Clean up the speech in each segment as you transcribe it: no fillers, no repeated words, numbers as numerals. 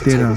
13।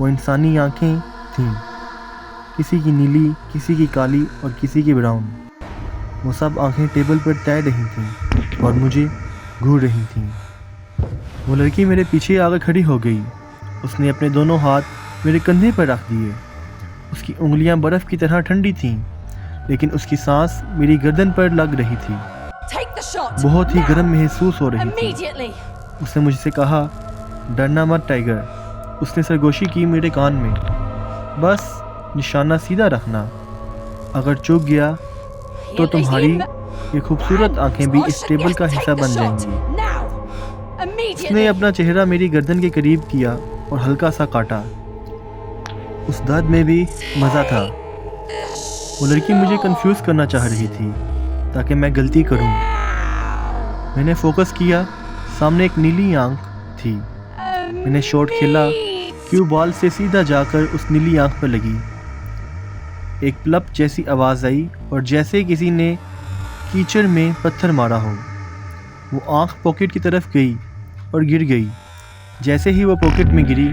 وہ انسانی آنکھیں تھیں، کسی کی نیلی، کسی کی کالی اور کسی کی براؤن۔ وہ سب آنکھیں ٹیبل پر تیر رہی تھیں اور مجھے گھور رہی تھیں۔ وہ لڑکی میرے پیچھے آ کر کھڑی ہو گئی۔ اس نے اپنے دونوں ہاتھ میرے کندھے پر رکھ دیے۔ اس کی انگلیاں برف کی طرح ٹھنڈی تھیں، لیکن اس کی سانس میری گردن پر لگ رہی تھی، بہت ہی گرم محسوس ہو رہی تھی۔ اس نے مجھ سے کہا، ڈرنا مت ٹائیگر۔ اس نے سرگوشی کی میرے کان میں، بس نشانہ سیدھا رکھنا، اگر چوک گیا تو تمہاری یہ خوبصورت آنکھیں بھی اس ٹیبل کا حصہ بن جائیں گی۔ اس نے اپنا چہرہ میری گردن کے قریب کیا اور ہلکا سا کاٹا۔ اس درد میں بھی مزہ تھا۔ وہ لڑکی مجھے کنفیوز کرنا چاہ رہی تھی تاکہ میں غلطی کروں۔ میں نے فوکس کیا، سامنے ایک نیلی آنکھ تھی۔ میں نے شاٹ کھیلا، کیو بال سے سیدھا جا کر اس نیلی آنکھ پر لگی۔ ایک پلپ جیسی آواز آئی اور جیسے کسی نے کیچڑ میں پتھر مارا ہو۔ وہ آنکھ پاکٹ کی طرف گئی اور گر گئی۔ جیسے ہی وہ پاکٹ میں گری،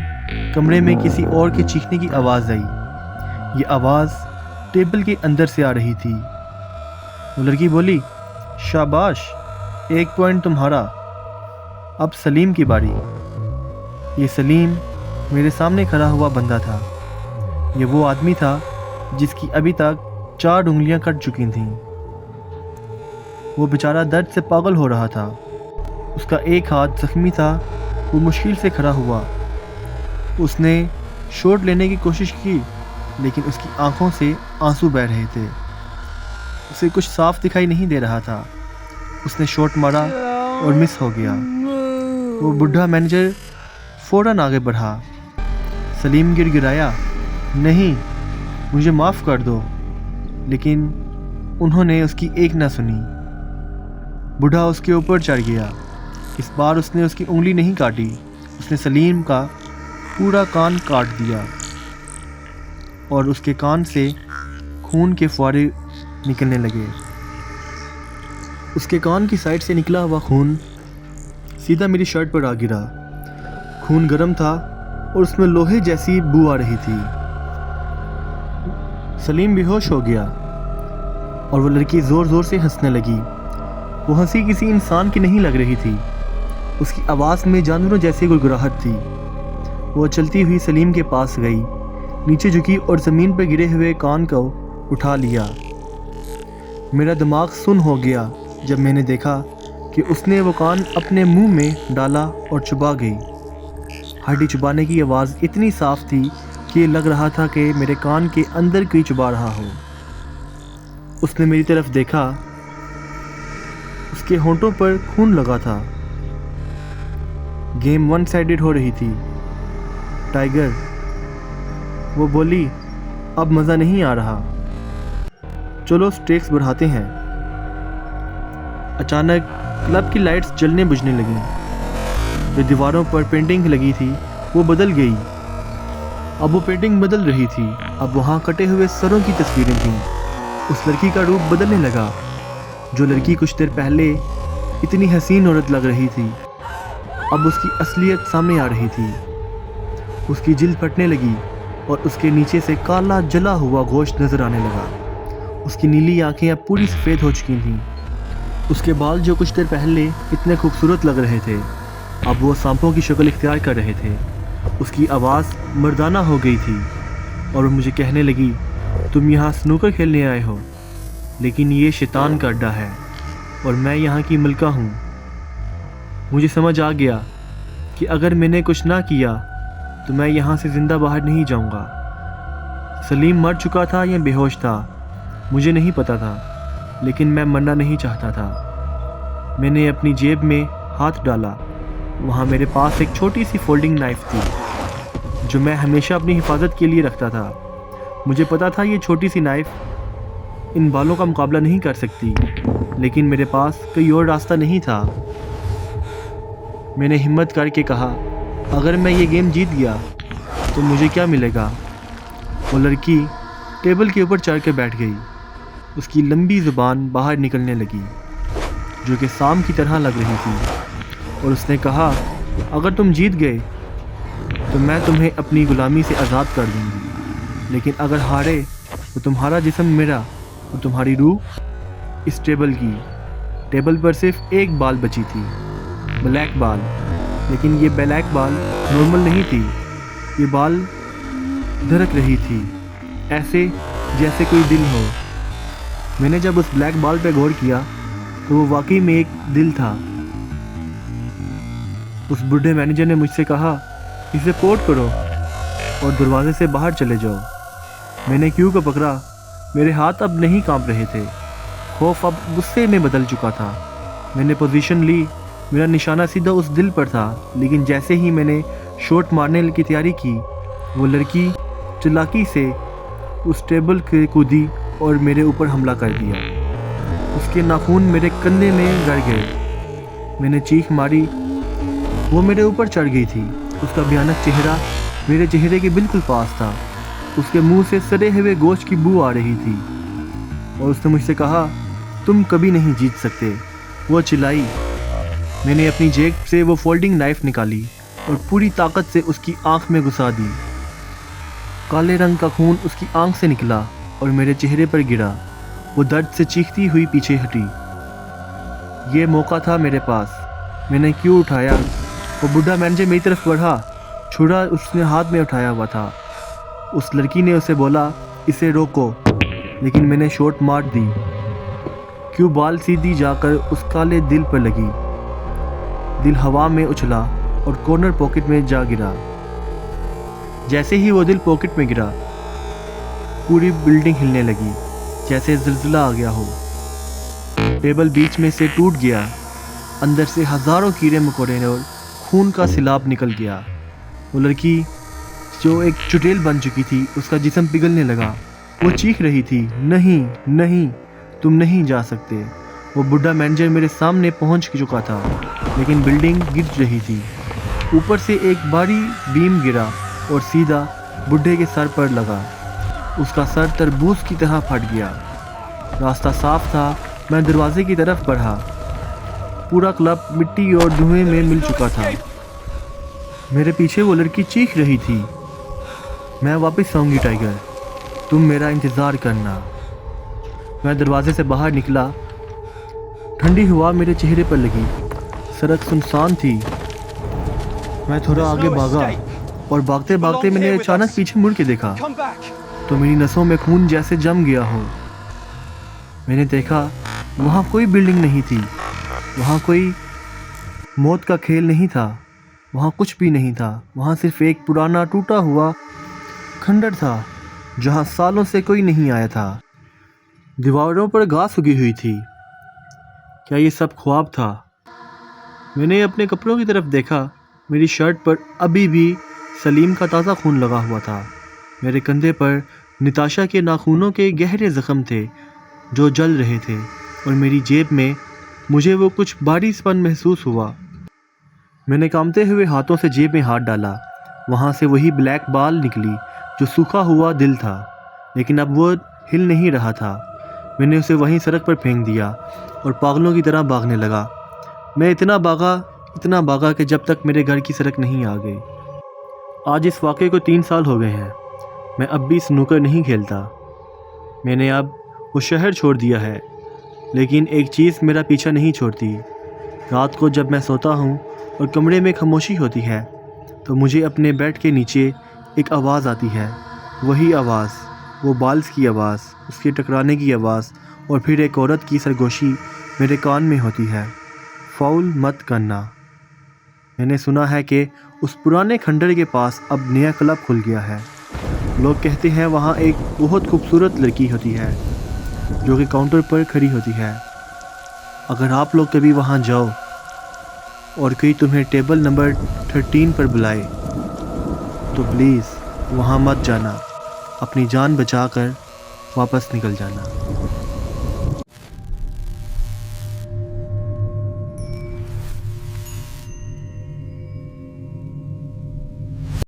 کمرے میں کسی اور کے چیخنے کی آواز آئی۔ یہ آواز ٹیبل کے اندر سے آ رہی تھی۔ وہ لڑکی بولی، شاباش، 1 پوائنٹ تمہارا۔ اب سلیم کی باری۔ یہ سلیم میرے سامنے کھڑا ہوا بندہ تھا۔ یہ وہ آدمی تھا جس کی ابھی تک 4 انگلیاں کٹ چکی تھیں۔ وہ بیچارہ درد سے پاگل ہو رہا تھا۔ اس کا ایک ہاتھ زخمی تھا۔ وہ مشکل سے کھڑا ہوا۔ اس نے شاٹ لینے کی کوشش کی، لیکن اس کی آنکھوں سے آنسو بہہ رہے تھے۔ اسے کچھ صاف دکھائی نہیں دے رہا تھا۔ اس نے شاٹ مارا اور مس ہو گیا۔ وہ بوڑھا مینیجر فوراً آگے بڑھا۔ سلیم گر گرایا، نہیں، مجھے معاف کر دو، لیکن انہوں نے اس کی ایک نہ سنی۔ بوڑھا اس کے اوپر چڑھ گیا۔ اس بار اس نے اس کی انگلی نہیں کاٹی، اس نے سلیم کا پورا کان کاٹ دیا اور اس کے کان سے خون کے فوارے نکلنے لگے۔ اس کے کان کی سائڈ سے نکلا ہوا خون سیدھا میری شرٹ پر آ گرا۔ خون گرم تھا اور اس میں لوہے جیسی بو آ رہی تھی۔ سلیم بے ہوش ہو گیا اور وہ لڑکی زور زور سے ہنسنے لگی۔ وہ ہنسی کسی انسان کی نہیں لگ رہی تھی۔ اس کی آواز میں جانوروں جیسی گڑگڑاہٹ تھی۔ وہ چلتی ہوئی سلیم کے پاس گئی، نیچے جھکی اور زمین پر گرے ہوئے کان کو اٹھا لیا۔ میرا دماغ سن ہو گیا جب میں نے دیکھا کہ اس نے وہ کان اپنے منہ میں ڈالا اور چبا گئی۔ ہڈی چبانے کی آواز اتنی صاف تھی کہ یہ لگ رہا تھا کہ میرے کان کے اندر کوئی چبا رہا ہو۔ اس نے میری طرف دیکھا۔ اس کے ہونٹوں پر خون لگا تھا۔ گیم 1 سائیڈڈ ہو رہی تھی۔ ٹائیگر، وہ بولی، اب مزہ نہیں آ رہا، چلو سٹیکس بڑھاتے ہیں۔ اچانک کلب کی لائٹس جلنے بجھنے لگیں۔ جو دیواروں پر پینٹنگ لگی تھی وہ بدل گئی۔ اب وہ پینٹنگ بدل رہی تھی۔ اب وہاں کٹے ہوئے سروں کی تصویریں تھیں۔ اس لڑکی کا روپ بدلنے لگا۔ جو لڑکی کچھ دیر پہلے اتنی حسین عورت لگ رہی تھی، اب اس کی اصلیت سامنے آ رہی تھی۔ اس کی جلد پھٹنے لگی اور اس کے نیچے سے کالا جلا ہوا گوشت نظر آنے لگا۔ اس کی نیلی آنکھیں اب پوری سفید ہو چکی تھیں۔ اس کے بال جو کچھ دیر پہلے اتنے خوبصورت لگ رہے تھے، اب وہ سانپوں کی شکل اختیار کر رہے تھے۔ اس کی آواز مردانہ ہو گئی تھی اور وہ مجھے کہنے لگی، تم یہاں سنوکر کھیلنے آئے ہو، لیکن یہ شیطان کا اڈا ہے اور میں یہاں کی ملکہ ہوں۔ مجھے سمجھ آ گیا کہ اگر میں نے کچھ نہ کیا تو میں یہاں سے زندہ باہر نہیں جاؤں گا۔ سلیم مر چکا تھا یا بے ہوش تھا مجھے نہیں پتا تھا، لیکن میں مرنا نہیں چاہتا تھا۔ میں نے اپنی جیب میں ہاتھ ڈالا۔ وہاں میرے پاس ایک چھوٹی سی فولڈنگ نائف تھی جو میں ہمیشہ اپنی حفاظت کے لیے رکھتا تھا۔ مجھے پتا تھا یہ چھوٹی سی نائف ان بالوں کا مقابلہ نہیں کر سکتی، لیکن میرے پاس کوئی اور راستہ نہیں تھا۔ میں نے ہمت کر کے کہا، اگر میں یہ گیم جیت گیا تو مجھے کیا ملے گا؟ وہ لڑکی ٹیبل کے اوپر چڑھ کے بیٹھ گئی۔ اس کی لمبی زبان باہر نکلنے لگی جو کہ سام کی طرح لگ رہی تھی، اور اس نے کہا، اگر تم جیت گئے تو میں تمہیں اپنی غلامی سے آزاد کر دوں گی، لیکن اگر ہارے تو تمہارا جسم میرا اور تمہاری روح اس ٹیبل کی۔ ٹیبل پر صرف ایک بال بچی تھی، بلیک بال، لیکن یہ بلیک بال نارمل نہیں تھی، یہ بال دھڑک رہی تھی، ایسے جیسے کوئی دل ہو۔ میں نے جب اس بلیک بال پہ غور کیا تو وہ واقعی میں ایک دل تھا۔ اس بوڑھے مینیجر نے مجھ سے کہا، اسے پورٹ کرو اور دروازے سے باہر چلے جاؤ۔ میں نے کیو کو پکڑا، میرے ہاتھ اب نہیں کانپ رہے تھے، خوف اب غصے میں بدل چکا تھا۔ میں نے پوزیشن لی، میرا نشانہ سیدھا اس دل پر تھا، لیکن جیسے ہی میں نے شاٹ مارنے کی تیاری کی، وہ لڑکی چالاکی سے اس ٹیبل کے کودی اور میرے اوپر حملہ کر دیا۔ اس کے ناخون میرے کندھے میں گڑ گئے۔ میں نے چیخ ماری، وہ میرے اوپر چڑھ گئی تھی۔ اس کا بھیانک چہرہ میرے چہرے کے بالکل پاس تھا، اس کے منہ سے سڑے ہوئے گوشت کی بو آ رہی تھی، اور اس نے مجھ سے کہا، تم کبھی نہیں جیت سکتے۔ وہ چلائی۔ میں نے اپنی جیب سے وہ فولڈنگ نائف نکالی اور پوری طاقت سے اس کی آنکھ میں گھسا دی۔ کالے رنگ کا خون اس کی آنکھ سے نکلا اور میرے چہرے پر گرا۔ وہ درد سے چیختی ہوئی پیچھے ہٹی۔ یہ موقع تھا میرے پاس۔ میں نے کیوں اٹھایا۔ وہ بوڑھا مینیجر میری طرف بڑھا، چھڑا اس نے ہاتھ میں اٹھایا ہوا تھا۔ اس لڑکی نے اسے بولا، اسے روکو، لیکن میں نے شاٹ مار دی۔ کیوں بال سیدھی جا کر اس کالے دل پر لگی۔ دل ہوا میں اچھلا اور کارنر پاکٹ میں جا گرا۔ جیسے ہی وہ دل پاکٹ میں گرا، پوری بلڈنگ ہلنے لگی جیسے زلزلہ آ گیا ہو۔ ٹیبل بیچ میں سے ٹوٹ گیا، اندر سے ہزاروں کیڑے مکوڑے اور خون کا سیلاب نکل گیا۔ وہ لڑکی جو ایک چٹیل بن چکی تھی، اس کا جسم پگھلنے لگا۔ وہ چیخ رہی تھی، نہیں نہیں، تم نہیں جا سکتے۔ وہ بوڑھا مینیجر میرے سامنے پہنچ چکا تھا، لیکن بلڈنگ گر رہی تھی۔ اوپر سے ایک بھاری بیم گرا اور سیدھا بوڑھے کے سر پر لگا۔ اس کا سر تربوز کی طرح پھٹ گیا۔ راستہ صاف تھا، میں دروازے کی طرف بڑھا۔ پورا کلب مٹی اور دھوئیں میں مل چکا تھا۔ میرے پیچھے وہ لڑکی چیخ رہی تھی، میں واپس آؤں گی ٹائیگر، تم میرا انتظار کرنا۔ میں دروازے سے باہر نکلا، ٹھنڈی ہوا میرے چہرے پر لگی، سڑک سنسان تھی۔ میں تھوڑا آگے بھاگا اور بھاگتے بھاگتے میں نے اچانک پیچھے مڑ کے دیکھا تو میری نسوں میں خون جیسے جم گیا ہو۔ میں نے دیکھا وہاں کوئی بلڈنگ نہیں تھی، وہاں کوئی موت کا کھیل نہیں تھا، وہاں کچھ بھی نہیں تھا۔ وہاں صرف ایک پرانا ٹوٹا ہوا کھنڈر تھا جہاں سالوں سے کوئی نہیں آیا تھا۔ دیواروں پر گھاس اگی ہوئی تھی۔ کیا یہ سب خواب تھا؟ میں نے اپنے کپڑوں کی طرف دیکھا، میری شرٹ پر ابھی بھی سلیم کا تازہ خون لگا ہوا تھا۔ میرے کندھے پر نتاشا کے ناخنوں کے گہرے زخم تھے جو جل رہے تھے، اور میری جیب میں مجھے وہ کچھ بھاری پن محسوس ہوا۔ میں نے کانپتے ہوئے ہاتھوں سے جیب میں ہاتھ ڈالا۔ وہاں سے وہی بلیک بال نکلی جو سوکھا ہوا دل تھا، لیکن اب وہ ہل نہیں رہا تھا۔ میں نے اسے وہیں سڑک پر پھینک دیا اور پاگلوں کی طرح بھاگنے لگا۔ میں اتنا بھاگا کہ جب تک میرے گھر کی سڑک نہیں آ گئی۔ آج اس واقعے کو 3 سال ہو گئے ہیں۔ میں اب بھی سنوکر نہیں کھیلتا۔ میں نے اب وہ شہر چھوڑ دیا ہے، لیکن ایک چیز میرا پیچھا نہیں چھوڑتی۔ رات کو جب میں سوتا ہوں اور کمرے میں خاموشی ہوتی ہے تو مجھے اپنے بیڈ کے نیچے ایک آواز آتی ہے، وہی آواز، وہ بالز کی آواز، اس کے ٹکرانے کی آواز، اور پھر ایک عورت کی سرگوشی میرے کان میں ہوتی ہے، فاؤل مت کرنا۔ میں نے سنا ہے کہ اس پرانے کھنڈر کے پاس اب نیا کلب کھل گیا ہے۔ لوگ کہتے ہیں وہاں ایک بہت خوبصورت لڑکی ہوتی ہے جو کہ کاؤنٹر پر کھڑی ہوتی ہے۔ اگر آپ لوگ کبھی وہاں جاؤ اور کوئی تمہیں ٹیبل نمبر 13 پر بلائے تو پلیز وہاں مت جانا، اپنی جان بچا کر واپس نکل جانا۔